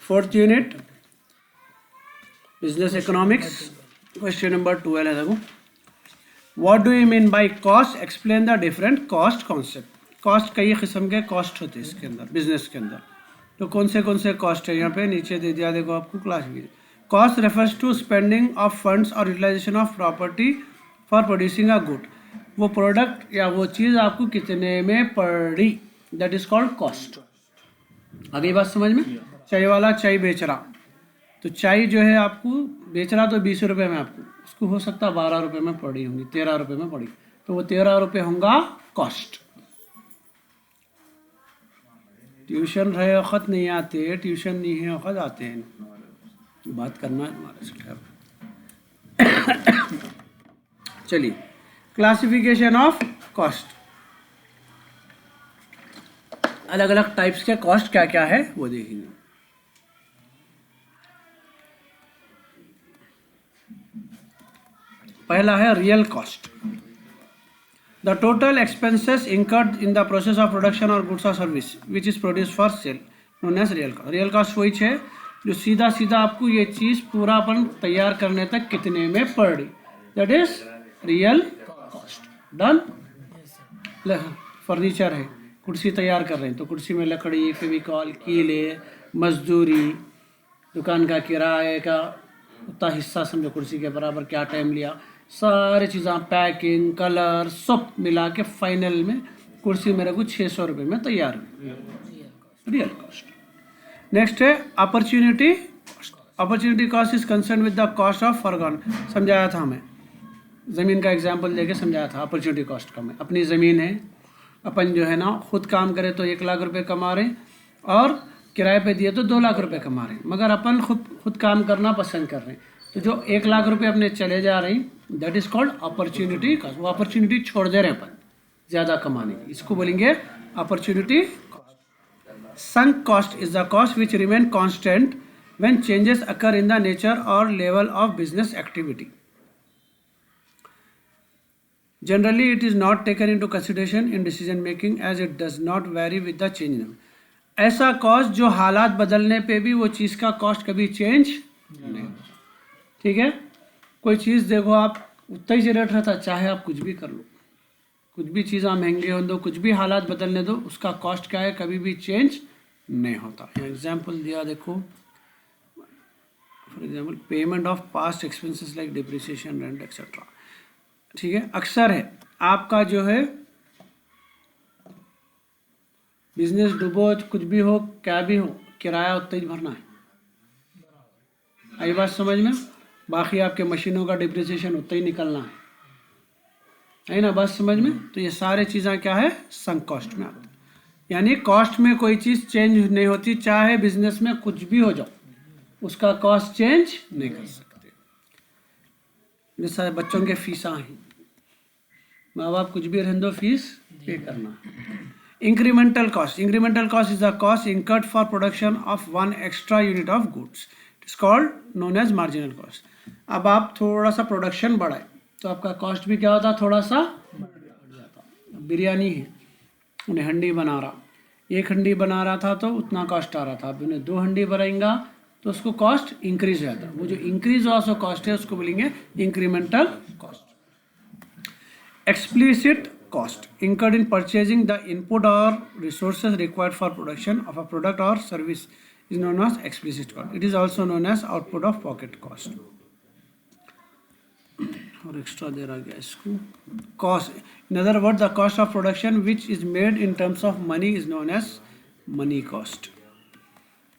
Fourth unit business economics, question number 12 है। देखो, what do you mean by cost, explain the different cost concept. Cost कई किस्म के cost होते हैं इसके अंदर, बिजनेस के अंदर। तो कौन से कॉस्ट है यहाँ पे नीचे दे दिया, देखो आपको classification. Cost refers to spending of funds और utilization of property for producing a good. वो प्रोडक्ट या वो चीज़ आपको कितने में पड़ी, दैट इज कॉल्ड कॉस्ट। आगे बात समझ में। चाय वाला चाय बेच रहा, तो चाय जो है आपको बेच रहा तो 20 रुपये में, आपको उसको हो सकता है 12 रुपये में पड़ी होंगी, 13 रुपये में पड़ी, तो वो 13 रुपये होगा कॉस्ट। ट्यूशन रहे वक्त नहीं आते, ट्यूशन नहीं है वक्त आते हैं, बात करना है तुम्हारे से। चलिए, क्लासिफिकेशन ऑफ कॉस्ट। अलग अलग टाइप्स के कॉस्ट क्या क्या है वो देखेंगे। पहला है real cost, the total expenses incurred in the process of production और गुड्स और service which is produce for sale, known as real cost. Real cost वही है जो सीधा सीधा आपको ये चीज़ पूरा अपन तैयार करने तक कितने में पड़ रही, that is real cost. Done. Furniture है, कुर्सी तैयार कर रहे हैं, तो कुर्सी में लकड़ी, फेविकॉल, कीले, मजदूरी, दुकान का किराए का उतना हिस्सा समझो कुर्सी के बराबर क्या टाइम लिया, सारी चीज़ें, पैकिंग, कलर, सब मिला के फाइनल में कुर्सी मेरे को 600 रुपये में तैयार हुई, रियल कॉस्ट। नेक्स्ट है opportunity cost. Opportunity cost is concern with the cost of foregone. समझाया था हमें, ज़मीन का एग्जाम्पल देके समझाया था अपॉर्चुनिटी कॉस्ट का। मैं अपनी ज़मीन है, अपन जो है ना खुद काम करे तो 1 लाख रुपए कमा रहे, और किराए पे दिए तो 2 लाख रुपए कमा रहे हैं, मगर अपन खुद काम करना पसंद कर रहे हैं, तो जो 1 लाख रुपए अपने चले जा रहे हैं, that is called opportunity cost. वो अपॉर्चुनिटी छोड़ दे रहे हैं अपन ज़्यादा कमाने की, इसको बोलेंगे opportunity cost. Sunk cost is the cost which remain constant when changes occur in the nature और level of business activity. Generally, it is not taken into consideration in decision making as it does not vary with the change in. ऐसा cost जो हालात बदलने पे भी वो चीज़ का cost कभी चेंज नहीं होता। ठीक है, कोई चीज़ देखो आप उतना ही रेट रहता, चाहे आप कुछ भी कर लो, कुछ भी चीज़ें महंगे हो दो, कुछ भी हालात बदलने दो, उसका कॉस्ट क्या है, कभी भी चेंज नहीं होता। एग्जाम्पल दिया देखो, for example payment of past expenses like depreciation, rent etcetera. ठीक है, अक्सर है आपका जो है बिजनेस डूबो, कुछ भी हो, क्या भी हो, किराया उतना ही भरना है। आई बात समझ में। बाकी आपके मशीनों का डिप्रिसिएशन उतना ही निकलना है ना, बात समझ में। तो ये सारे चीज़ें क्या है, संक कॉस्ट में आती है। यानी कॉस्ट में कोई चीज़ चेंज नहीं होती, चाहे बिजनेस में कुछ भी हो जाओ, उसका कॉस्ट चेंज नहीं कर सकते। जैसा बच्चों के फीसा हैं, माँ बाप कुछ भी रहने दो, फीस पे करना। Incremental cost, incremental cost is the cost incurred for production of 1 extra unit of goods, it is called known as marginal cost. अब आप थोड़ा सा प्रोडक्शन बढ़ाए तो आपका कॉस्ट भी क्या होता, थोड़ा सा बढ़ जाता। बिरयानी है, उन्हें हंडी बना रहा, 1 हंडी बना रहा था तो उतना कॉस्ट आ रहा था, अब उन्हें 2 हंडी बनाएंगा तो उसको कॉस्ट इंक्रीज हो जाता है। वो जो इंक्रीज हुआ सो कॉस्ट है उसको बोलेंगे incremental cost. Explicit cost incurred in purchasing the input or resources required for production of a product or service is known as explicit cost. It is also known as output of pocket cost. और extra दे रहा गया इसको cost. In other word the cost of production which is made in terms of money is known as money cost.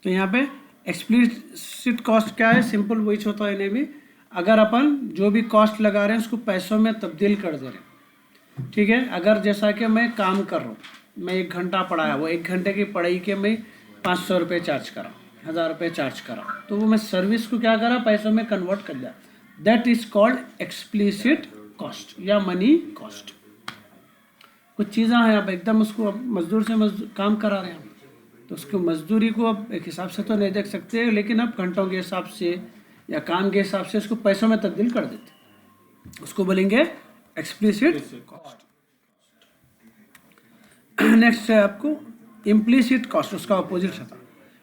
तो यहाँ पे explicit cost क्या है, सिंपल वही होता है इन्हें भी। अगर अपन जो भी कॉस्ट लगा रहे हैं उसको पैसों में तब्दील कर दे रहे हैं, ठीक है। अगर जैसा कि मैं काम कर रहा हूँ, मैं 1 घंटा पढ़ाया, वो 1 घंटे की पढ़ाई के मैं 500 रुपये चार्ज करा, 1000 रुपये चार्ज करा, तो वो मैं सर्विस को क्या करा, पैसों में कन्वर्ट कर दिया। That is called explicit cost या मनी कॉस्ट। कुछ चीज़ें हैं आप एकदम उसको मजदूर से काम करा रहे हैं, तो उसको मजदूरी को अब एक हिसाब से तो नहीं देख सकते, लेकिन अब घंटों के हिसाब से या काम के हिसाब से उसको पैसों में तब्दील कर देते, उसको बोलेंगे एक्सप्लिसिट कॉस्ट। नेक्स्ट है आपको इम्प्लिसिट कॉस्ट, उसका अपोजिट था।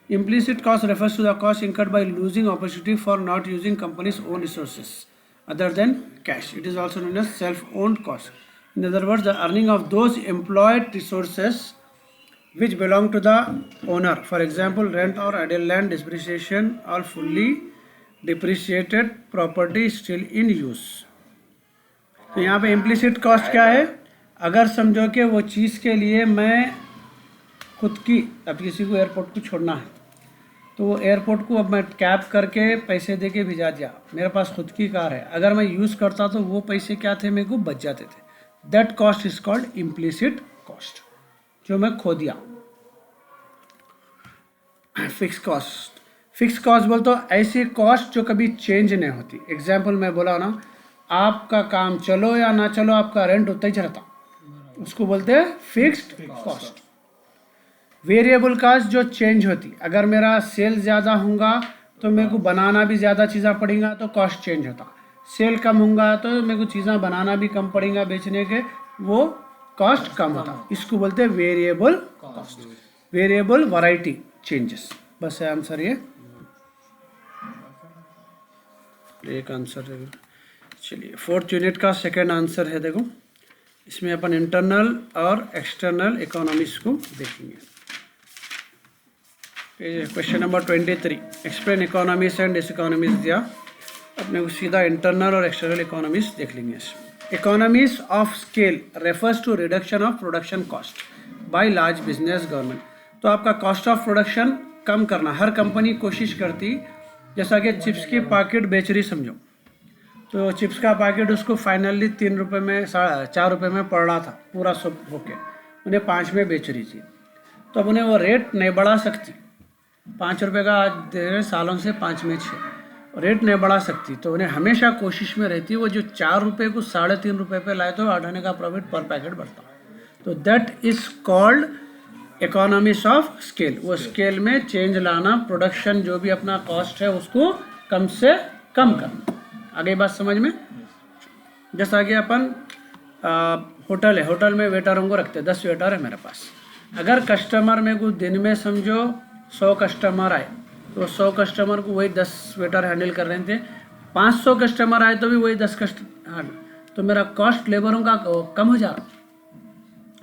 Implicit cost refers to the cost incurred by losing opportunity for not using company's own resources other than cash. It is also known as self-owned cost. In other words, the earning of those employed resources which belong to the owner. For example, rent or idle land, depreciation or fully depreciated property still in use. तो यहाँ पे implicit cost क्या है? अगर समझो कि वो चीज़ के लिए मैं खुद की, अब किसी को एयरपोर्ट को छोड़ना है तो वो एयरपोर्ट को अब मैं कैब करके पैसे दे के भिजा दिया, मेरे पास खुद की कार है, अगर मैं यूज़ करता तो वो पैसे क्या थे, मेरे को बच जाते थे. That cost is called implicit cost, जो मैं खो दिया. Fix cost. फिक्स कॉस्ट बोल तो ऐसी कॉस्ट जो कभी चेंज नहीं होती. एग्जाम्पल मैं बोला ना, आपका काम चलो या ना चलो आपका रेंट उतना ही रहता, उसको बोलते हैं फिक्स्ड कॉस्ट. वेरिएबल कॉस्ट जो चेंज होती, अगर मेरा सेल ज़्यादा होगा तो मेरे को बनाना भी ज़्यादा चीज़ें पड़ेगा तो कॉस्ट चेंज होता. सेल कम होगा तो मेरे को चीज़ें बनाना भी कम पड़ेगा बेचने के, वो कॉस्ट कम होता. इसको बोलते हैं variable cost. Variable variety changes. बस है आंसर ये, एक आंसर है. चलिए, 4th यूनिट का सेकेंड आंसर है. देखो इसमें अपन इंटरनल और एक्सटर्नल इकोनॉमिक्स को देखेंगे. Question number 23, explain economics and diseconomics दिया, अपने को सीधा इंटरनल और एक्सटर्नल इकोनॉमिक्स देख लेंगे. Economics of scale refers to reduction of production cost by large business government. तो आपका कॉस्ट ऑफ प्रोडक्शन कम करना हर कंपनी कोशिश करती. जैसा कि चिप्स की पैकेट बेच रही समझो, तो चिप्स का पैकेट उसको फाइनली 3 रुपये में 4 रुपये में पड़ रहा था पूरा सब होके, उन्हें 5 में बेच रही थी. तो अब उन्हें वो रेट नहीं बढ़ा सकती. 5 रुपये का आज दे रहे सालों से 5 में 6 रेट नहीं बढ़ा सकती. तो उन्हें हमेशा कोशिश में रहती वो जो 4 रुपये को 3.5 रुपये पे लाए तो 8 आने का प्रॉफिट पर पैकेट बढ़ता. तो that is called economics of scale. वो स्केल में चेंज लाना, प्रोडक्शन जो भी अपना कॉस्ट है उसको कम से कम करना. आगे बात समझ में? जैसा कि अपन होटल है, होटल में वेटरों को रखते हैं, 10 वेटर है मेरे पास. अगर कस्टमर में को दिन में समझो 100 कस्टमर आए तो 100 कस्टमर को वही 10 वेटर हैंडल कर रहे थे. 500 कस्टमर आए तो भी वही 10 कस्टमर, तो मेरा कॉस्ट लेबरों का कम हो जा रहा.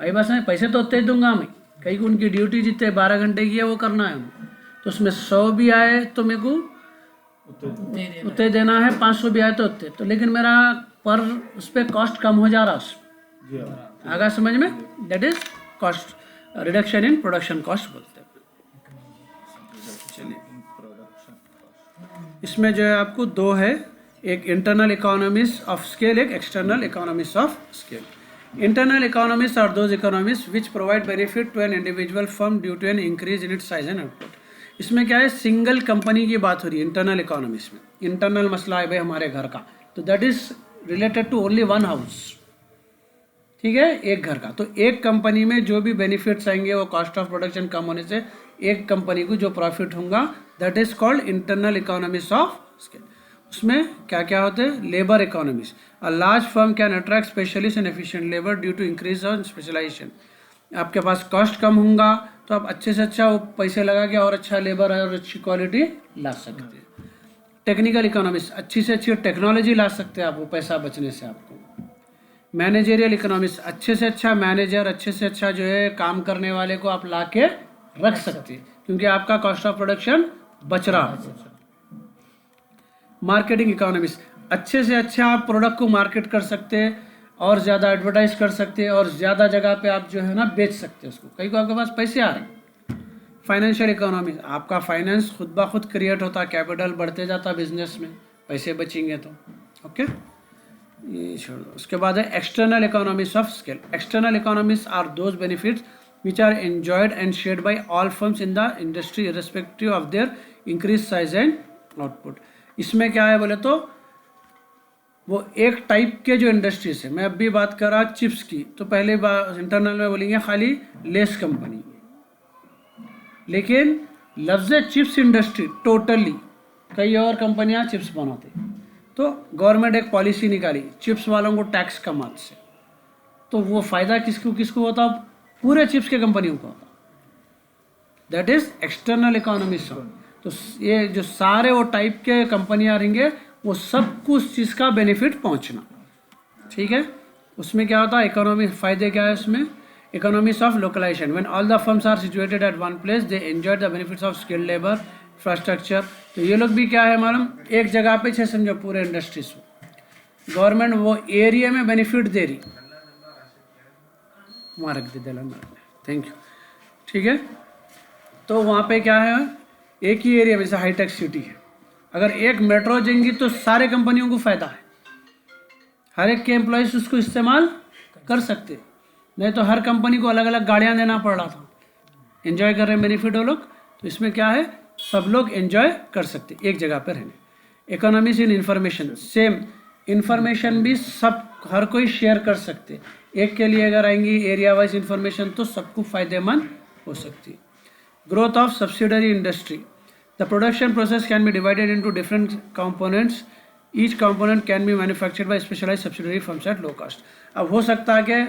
आई बस मैं पैसे तो उतने ही दूंगा मैं, कहीं को उनकी ड्यूटी जितने 12 घंटे की है वो करना है, तो उसमें 100 भी आए तो मेरे को उतने देना है, 500 भी आए तो उतने. तो लेकिन मेरा पर उस पर कॉस्ट कम हो जा रहा उसमें. आगा समझ में? That is cost reduction in production cost बोलते हैं. चलिए, इसमें जो है आपको 2 है, एक इंटरनल इकोनॉमिक्स ऑफ स्केल, एक external economics of scale. Internal economies are those economies which provide benefit to an individual firm due to an increase in its size and output. इसमें क्या है, सिंगल कंपनी की बात हो रही है internal economics में. इंटरनल मसला है भाई हमारे घर का, तो that is related to only one house. ठीक है, एक घर का. तो एक कंपनी में जो भी बेनिफिट्स आएंगे वो कॉस्ट ऑफ प्रोडक्शन कम होने से एक कंपनी को जो प्रॉफिट होगा that is called internal economics of scale. उसमें क्या क्या होते हैं? Labour economics. A large firm can attract specialist and efficient labour due to increase on specialisation. आपके पास कॉस्ट कम होगा तो आप अच्छे से अच्छा वो पैसे लगा के और अच्छा लेबर और अच्छी क्वालिटी ला सकते हैं. टेक्निकल इकोनॉमिक्स, अच्छी से अच्छी टेक्नोलॉजी ला सकते हैं आप वो पैसा बचने से आपको. मैनेजरियल इकोनॉमिक्स, अच्छे से अच्छा मैनेजर, अच्छे से अच्छा जो है काम करने वाले को आप ला के रख सकते हैं क्योंकि आपका कॉस्ट ऑफ प्रोडक्शन बच रहा है. मार्केटिंग इकोनॉमिक्स, अच्छे से अच्छा आप प्रोडक्ट को मार्केट कर सकते हैं और ज़्यादा एडवर्टाइज कर सकते हैं और ज़्यादा जगह पे आप जो है ना बेच सकते हैं उसको, कहीं को आपके पास पैसे आ रहे हैं. फाइनेंशियल इकोनॉमिक्स, आपका फाइनेंस खुद ब खुद क्रिएट होता, कैपिटल बढ़ते जाता बिजनेस में, पैसे बचेंगे तो. ओके, ये छोड़ो. उसके बाद है external economics of scale. External economics are those benefits which are enjoyed and shared by all firms in the industry irrespective of their increase size and output. इसमें क्या है बोले तो वो एक टाइप के जो इंडस्ट्रीज है, मैं अभी बात कर रहा चिप्स की, तो पहले इंटरनल में बोलेंगे खाली लेस कंपनी, लेकिन लफ्ज़ चिप्स इंडस्ट्री टोटली कई और कंपनियां चिप्स बनाती. तो गवर्नमेंट एक पॉलिसी निकाली चिप्स वालों को टैक्स कम हाथ से, तो वो फ़ायदा किसको किसको होता? पूरे चिप्स के कंपनियों को होता. That is external economy zone. तो ये जो सारे वो टाइप के कंपनियां रहेंगे वो सबको उस चीज़ का बेनिफिट पहुंचना, ठीक है। उसमें क्या होता है, इकोनॉमी फायदे क्या है उसमें, economies of localisation, when all the firms are situated at one place they enjoy the benefits of skilled labour infrastructure. तो ये लोग भी क्या है मालूम, एक जगह पे छः समझो पूरे इंडस्ट्रीज को गवर्नमेंट वो एरिया में बेनिफिट दे रही, वहाँ रख दे दिला, थैंक यू, ठीक है। तो वहाँ पे क्या है, एक ही एरिया में, जैसे हाईटेक सिटी है, अगर एक मेट्रो जाएंगी तो सारे कंपनियों को फ़ायदा है, हर एक के एम्प्लॉयज़ उसको इस्तेमाल कर सकते, नहीं तो हर कंपनी को अलग अलग गाड़ियाँ देना पड़ रहा था। एंजॉय कर रहे हैं बेनिफिट वो लोग, तो इसमें क्या है, सब लोग एंजॉय कर सकते एक जगह पर रहने। Economies in information, same information भी सब हर कोई शेयर कर सकते, एक के लिए अगर आएंगी एरिया वाइज इंफॉर्मेशन तो सबको फ़ायदेमंद हो सकती है। Growth of subsidiary industry, the production process can be divided into different components, each component can be manufactured by specialised subsidiary firms at low cost. अब हो सकता है कि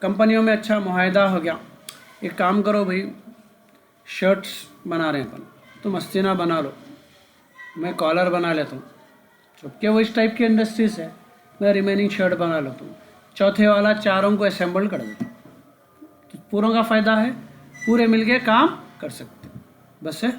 कंपनियों में अच्छा मुआहदा हो गया, एक काम करो भाई, शर्ट्स बना रहे हैं अपन, तुम अस्तीना बना लो, मैं कॉलर बना लेता हूँ, चुपके वो इस टाइप की इंडस्ट्रीज है, मैं रिमेनिंग शर्ट बना लेता हूँ, चौथे वाला चारों को असेंबल कर देता हूँ, तो पूरों का फ़ायदा है, पूरे मिलके काम कर सकते, बस है।